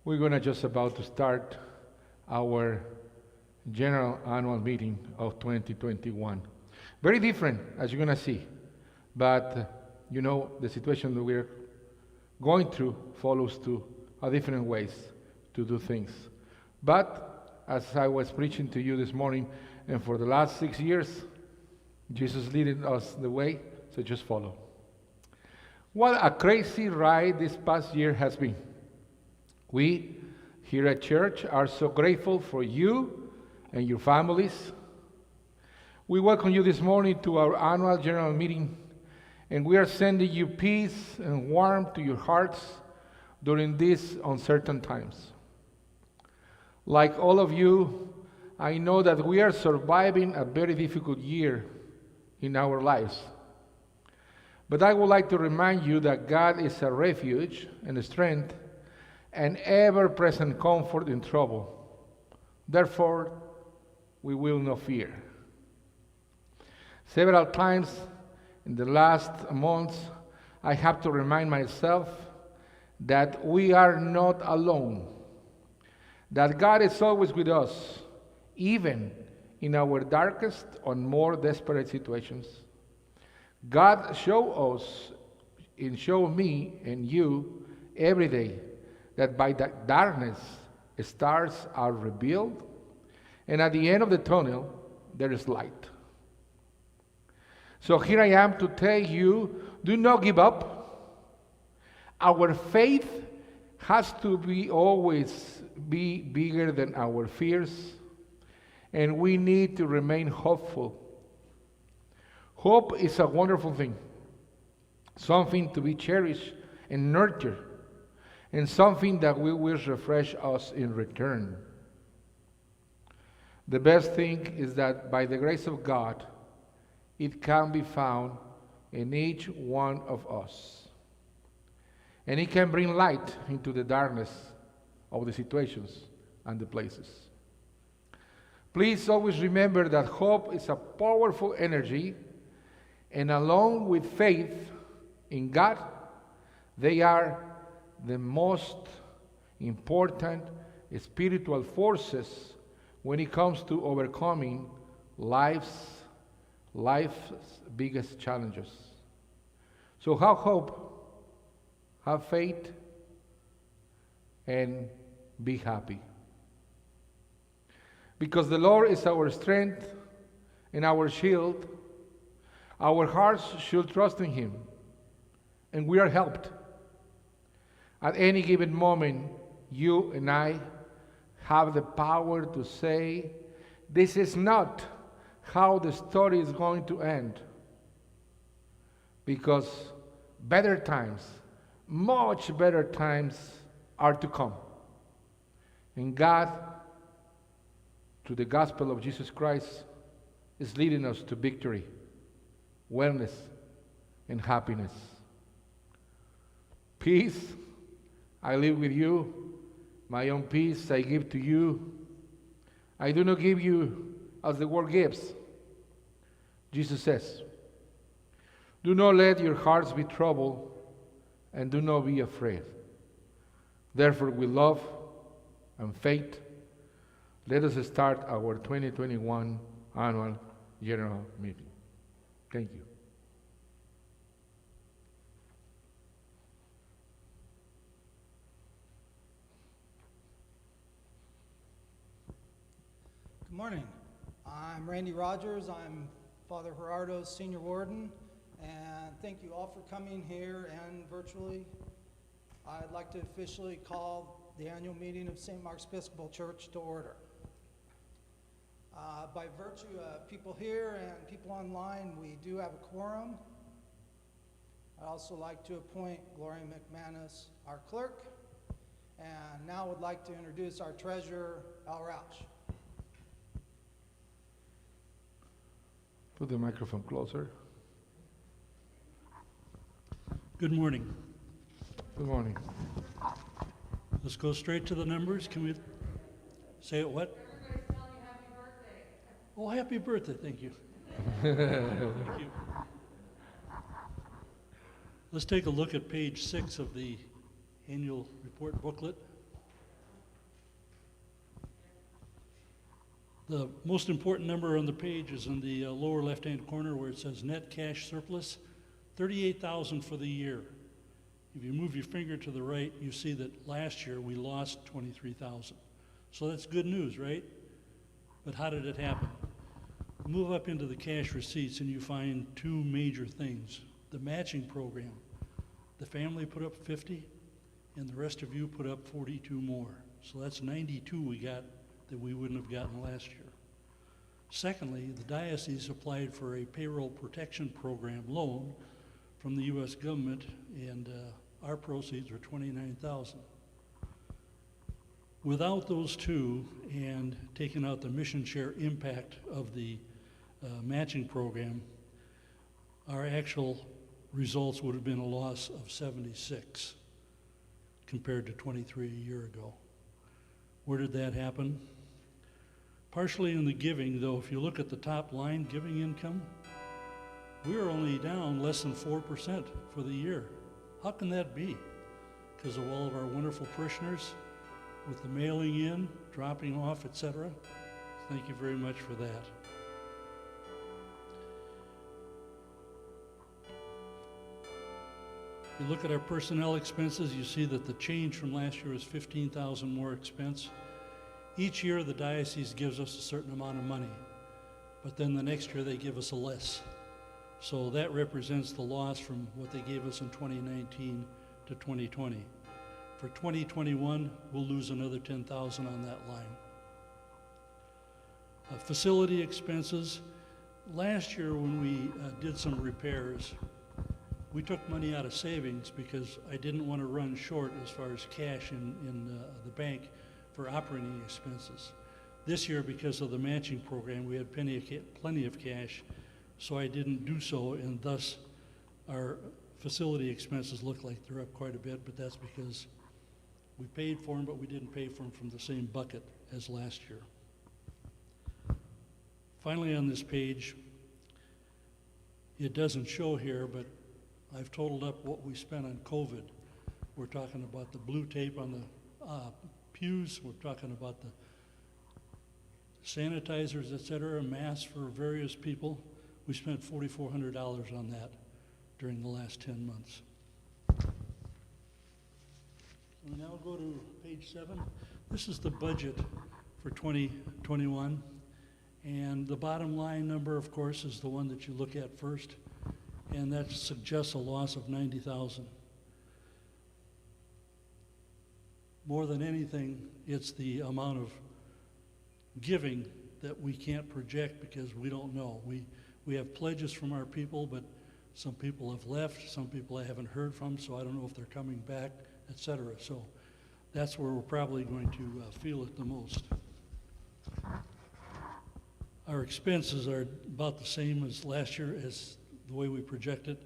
We're going to just about to start our general annual meeting of 2021. Very different, as you're going to see, but the situation that we're going through follows to a different ways to do things. But as I was preaching to you this morning, and for the last 6 years, Jesus leading us the way, so just follow. What a crazy ride this past year has been. We here at church are so grateful for you and your families. We welcome you this morning to our annual general meeting, and we are sending you peace and warmth to your hearts during these uncertain times. Like all of you, I know that we are surviving a very difficult year in our lives. But I would like to remind you that God is a refuge and a strength and ever-present comfort in trouble. Therefore, we will not fear. Several times in the last months, I have to remind myself that we are not alone, that God is always with us, even in our darkest and more desperate situations. God show me and you every day that by the darkness stars are revealed, and at the end of the tunnel there is light. So here I am to tell you, do not give up. Our faith has to always be bigger than our fears, and we need to remain hopeful. Hope is a wonderful thing, something to be cherished and nurtured, and something that will refresh us in return. The best thing is that by the grace of God, it can be found in each one of us. And it can bring light into the darkness of the situations and the places. Please always remember that hope is a powerful energy, and along with faith in God, they are the most important spiritual forces when it comes to overcoming life's biggest challenges. So have hope, have faith, and be happy. Because the Lord is our strength and our shield, our hearts should trust in Him, and we are helped. At any given moment, you and I have the power to say, this is not how the story is going to end. Because better times, much better times are to come. And God, through the gospel of Jesus Christ, is leading us to victory, wellness, and happiness. Peace, I live with you. My own peace I give to you. I do not give you as the world gives. Jesus says, do not let your hearts be troubled, and do not be afraid. Therefore, with love and faith, let us start our 2021 annual general meeting. Thank you. Good morning. I'm Randy Rogers. I'm Father Gerardo's senior warden, and thank you all for coming here and virtually. I'd like to officially call the annual meeting of St. Mark's Episcopal Church to order. By virtue of people here and people online, we do have a quorum. I'd also like to appoint Gloria McManus, our clerk, and now would like to introduce our treasurer, Al Roush. Put the microphone closer. Good morning. Good morning. Let's go straight to the numbers. Can we say it what? Everybody's telling you happy birthday. Oh, happy birthday. Thank you. Thank you. Let's take a look at page 6 of the annual report booklet. The most important number on the page is in the lower left-hand corner where it says net cash surplus, 38,000 for the year. If you move your finger to the right, you see that last year we lost 23,000. So that's good news, right? But how did it happen? Move up into the cash receipts and you find two major things. The matching program. The family put up 50 and the rest of you put up 42 more. So that's 92 we got that we wouldn't have gotten last year. Secondly, the diocese applied for a payroll protection program loan from the U.S. government, and our proceeds were $29,000. Without those two, and taking out the mission share impact of the matching program, our actual results would have been a loss of 76 compared to 23 a year ago. Where did that happen? Partially in the giving, though. If you look at the top line, giving income, we are only down less than 4% for the year. How can that be? Because of all of our wonderful parishioners with the mailing in, dropping off, etc. Thank you very much for that. If you look at our personnel expenses, you see that the change from last year is 15,000 more expense. Each year the diocese gives us a certain amount of money, but then the next year they give us a less. So that represents the loss from what they gave us in 2019 to 2020. For 2021, we'll lose another 10,000 on that line. Facility expenses. Last year when we did some repairs, we took money out of savings because I didn't want to run short as far as cash in the bank for operating expenses. This year, because of the matching program, we had plenty of cash, so I didn't do so, and thus our facility expenses look like they're up quite a bit, but that's because we paid for them, but we didn't pay for them from the same bucket as last year. Finally, on this page, it doesn't show here, but I've totaled up what we spent on COVID. We're talking about the blue tape on the pews, we're talking about the sanitizers, etc., masks for various people. We spent $4,400 on that during the last 10 months. We now go to page 7. This is the budget for 2021. And the bottom line number, of course, is the one that you look at first. And that suggests a loss of 90,000. More than anything, it's the amount of giving that we can't project because we don't know. We have pledges from our people, but some people have left, some people I haven't heard from, so I don't know if they're coming back, etc. So that's where we're probably going to feel it the most. Our expenses are about the same as last year as the way we project it,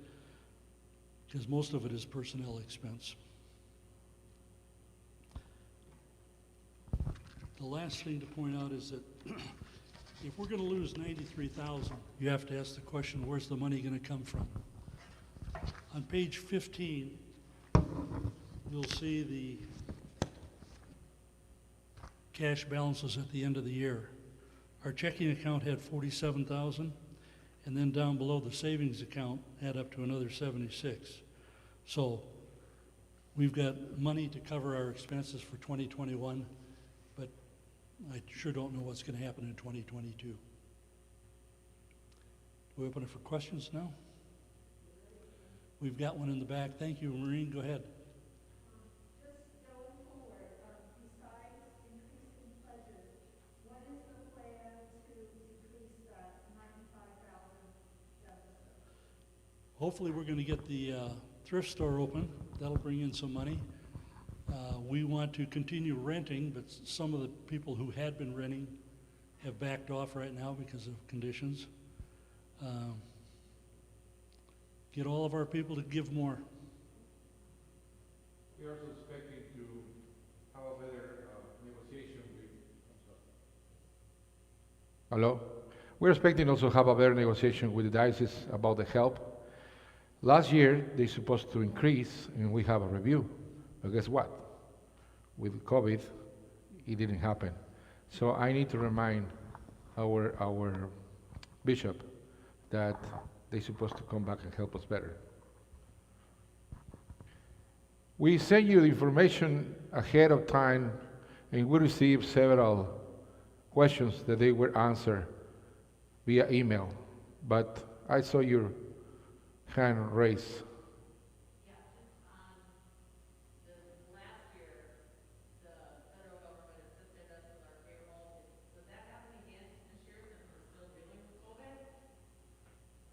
because most of it is personnel expense. The last thing to point out is that if we're going to lose 93,000, you have to ask the question, where's the money going to come from? On page 15, you'll see the cash balances at the end of the year. Our checking account had 47,000, and then down below the savings account add up to another 76. So we've got money to cover our expenses for 2021, but I sure don't know what's going to happen in 2022. Do we open it for questions now? We've got one in the back. Thank you, Maureen. Go ahead. Just going forward, besides increasing pledges, what is the plan to decrease that 95,000 deficit? Hopefully we're going to get the thrift store open. That'll bring in some money. We want to continue renting, but some of the people who had been renting have backed off right now because of conditions. Get all of our people to give more. We are also expecting to have a better negotiation with... Hello? We're expecting also to have a better negotiation with the diocese about the help. Last year, they're supposed to increase, and we have a review. But guess what? With COVID, it didn't happen. So I need to remind our bishop that they're supposed to come back and help us better. We sent you the information ahead of time, and we received several questions that they were answered via email. But I saw your hand raised.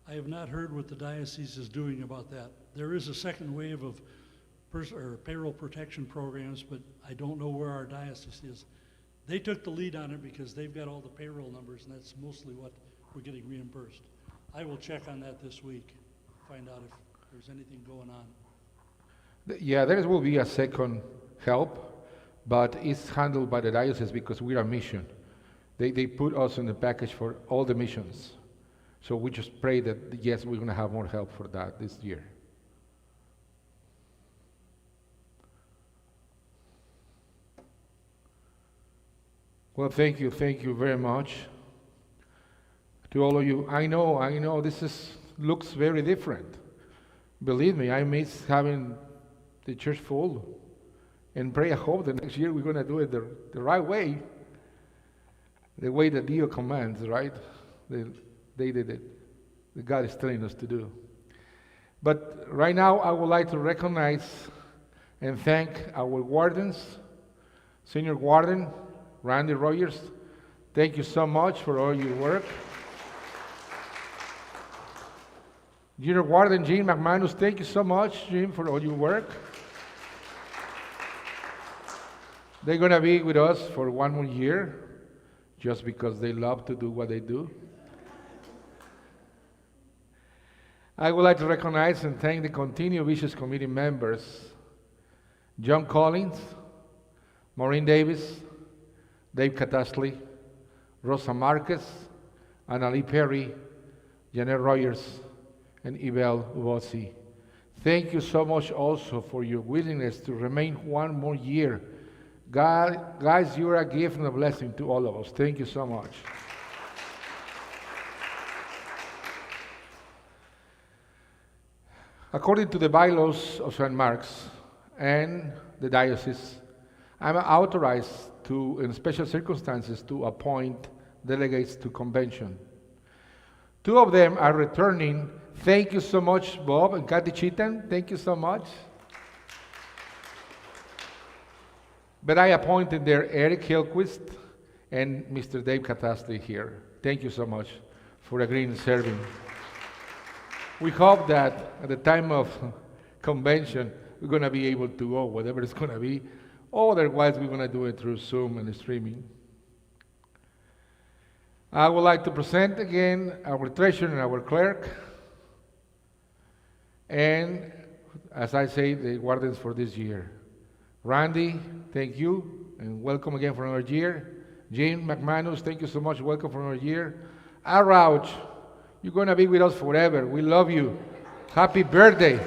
I have not heard what the diocese is doing about that. There is a second wave of payroll protection programs, but I don't know where our diocese is. They took the lead on it because they've got all the payroll numbers, and that's mostly what we're getting reimbursed. I will check on that this week, find out if there's anything going on. Yeah, there will be a second help, but it's handled by the diocese because we're a mission. They put us in the package for all the missions. So we just pray that, yes, we're going to have more help for that this year. Well, thank you very much to all of you. I know, looks very different. Believe me, I miss having the church full, and pray I hope the next year we're going to do it the right way, the way that Dio commands, right? They did it. That God is telling us to do. But right now, I would like to recognize and thank our wardens, Senior Warden Randy Rogers. Thank you so much for all your work. Junior Warden Jean McManus, thank you so much, Jean, for all your work. They're going to be with us for one more year, just because they love to do what they do. I would like to recognize and thank the Continued Visions Committee members, John Collins, Maureen Davis, Dave Catastli, Rosa Marquez, Annalie Perry, Janet Rogers, and Ibel Ubozzi. Thank you so much also for your willingness to remain one more year. God, guys, you are a gift and a blessing to all of us. Thank you so much. According to the bylaws of St. Mark's and the diocese, I'm authorized to, in special circumstances, to appoint delegates to convention. Two of them are returning. Thank you so much, Bob and Kathy Chitan. Thank you so much. But I appointed there Eric Hillquist and Mr. Dave Catastli here. Thank you so much for agreeing and serving. We hope that at the time of convention, we're going to be able to go, whatever it's going to be. Otherwise, we're going to do it through Zoom and streaming. I would like to present again our treasurer and our clerk. And, as I say, the wardens for this year. Randy, thank you, and welcome again for another year. Jean McManus, thank you so much, welcome for another year. Al Rauch, you're going to be with us forever. We love you. Happy birthday.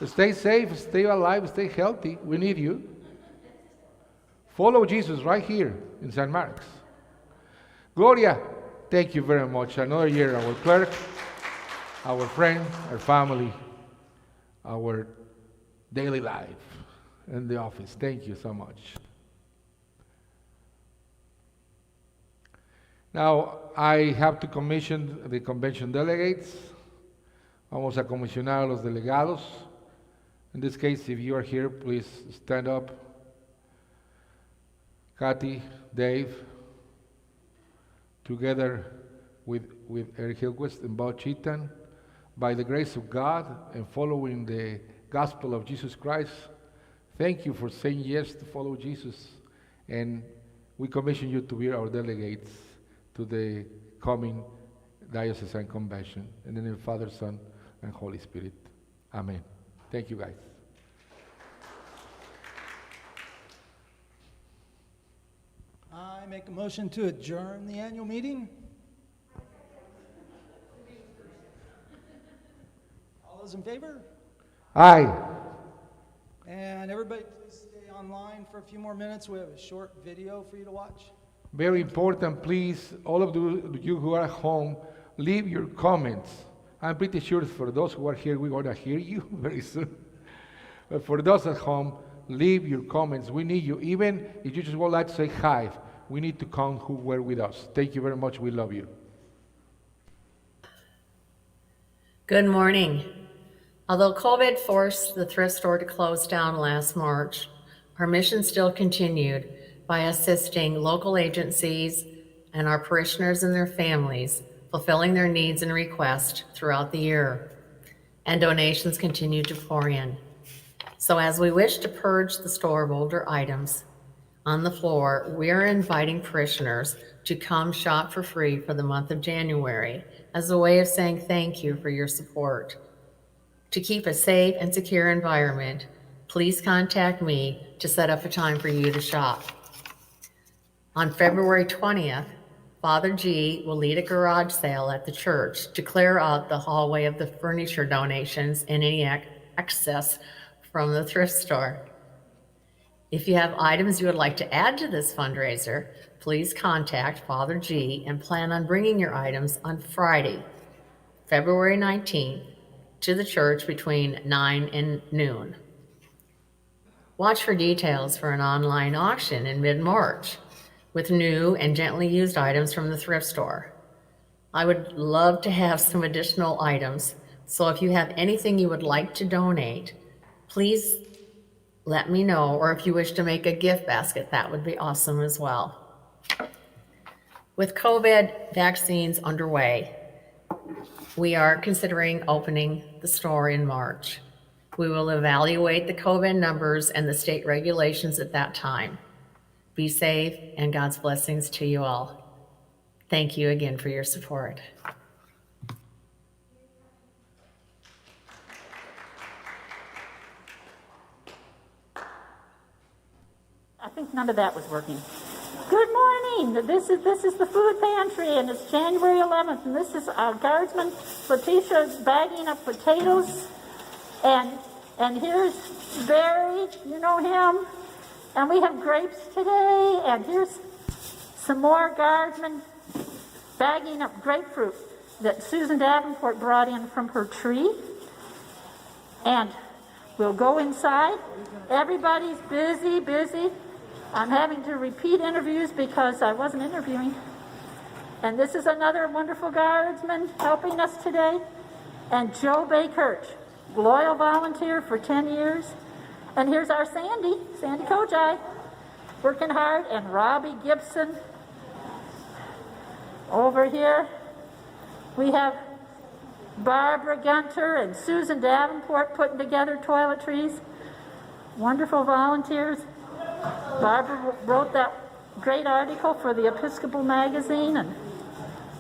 Stay safe, stay alive, stay healthy. We need you. Follow Jesus right here in St. Mark's. Gloria, thank you very much. Another year, our clerk, our friend, our family, our daily life in the office. Thank you so much. Now, I have to commission the convention delegates. Vamos a comisionar a los delegados. In this case, if you are here, please stand up. Kathy, Dave, together with Eric Hillquist and Bob Chitan, by the grace of God and following the gospel of Jesus Christ, thank you for saying yes to follow Jesus. And we commission you to be our delegates to the coming diocesan convention. In the name of the Father, Son, and Holy Spirit. Amen. Thank you, guys. I make a motion to adjourn the annual meeting. All those in favor? Aye. And everybody, please stay online for a few more minutes. We have a short video for you to watch. Very important, please, all of you who are at home, leave your comments. I'm pretty sure for those who are here, we're going to hear you very soon. But for those at home, leave your comments. We need you. Even if you just would like to say hi, we need to count who were with us. Thank you very much. We love you. Good morning. Although COVID forced the thrift store to close down last March, our mission still continued by assisting local agencies and our parishioners and their families, fulfilling their needs and requests throughout the year. And donations continue to pour in. So as we wish to purge the store of older items on the floor, we are inviting parishioners to come shop for free for the month of January as a way of saying thank you for your support. To keep a safe and secure environment, please contact me to set up a time for you to shop. On February 20th, Father G will lead a garage sale at the church to clear out the hallway of the furniture donations and any excess from the thrift store. If you have items you would like to add to this fundraiser, please contact Father G and plan on bringing your items on Friday, February 19th, to the church between 9 and noon. Watch for details for an online auction in mid-March with new and gently used items from the thrift store. I would love to have some additional items, so if you have anything you would like to donate, please let me know, or if you wish to make a gift basket, that would be awesome as well. With COVID vaccines underway, we are considering opening the store in March. We will evaluate the COVID numbers and the state regulations at that time. Be safe, and God's blessings to you all. Thank you again for your support. I think none of that was working. Good morning. This is the food pantry, and it's January 11th, and this is our guardsman Letitia bagging up potatoes, and here's Barry, you know him, and we have grapes today, and here's some more guardsmen bagging up grapefruit that Susan Davenport brought in from her tree, and we'll go inside. Everybody's busy. I'm having to repeat interviews because I wasn't interviewing. And this is another wonderful guardsman helping us today. And Joe Bakert, loyal volunteer for 10 years. And here's our Sandy Kojai, working hard. And Robbie Gibson. Over here, we have Barbara Gunter and Susan Davenport putting together toiletries. Wonderful volunteers. Barbara wrote that great article for the Episcopal magazine and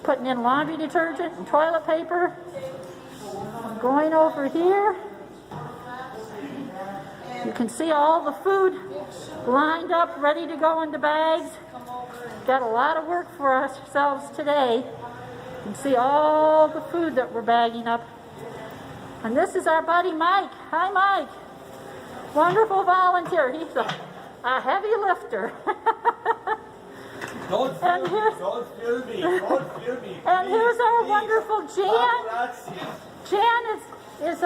putting in laundry detergent and toilet paper. Going over here, you can see all the food lined up, ready to go into bags. Got a lot of work for ourselves today. You can see all the food that we're bagging up. And this is our buddy Mike. Hi, Mike. Wonderful volunteer. He's a heavy lifter. Don't feel me. And here's our wonderful Jan. Jan is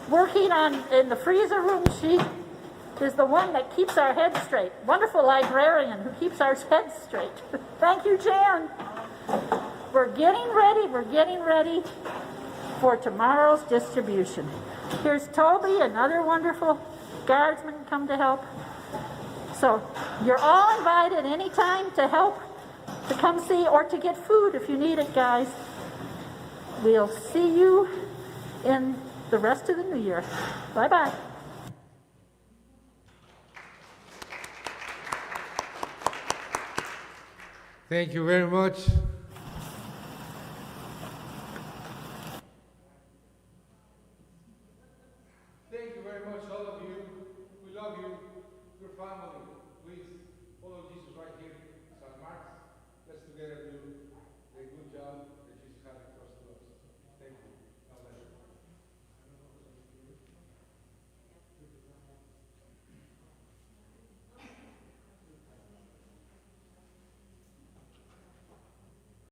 working in the freezer room. She is the one that keeps our heads straight. Wonderful librarian who keeps our heads straight. Thank you, Jan. We're getting ready for tomorrow's distribution. Here's Toby, another wonderful guardsman come to help. So you're all invited anytime to help, to come see, or to get food if you need it, guys. We'll see you in the rest of the new year. Bye-bye. Thank you very much.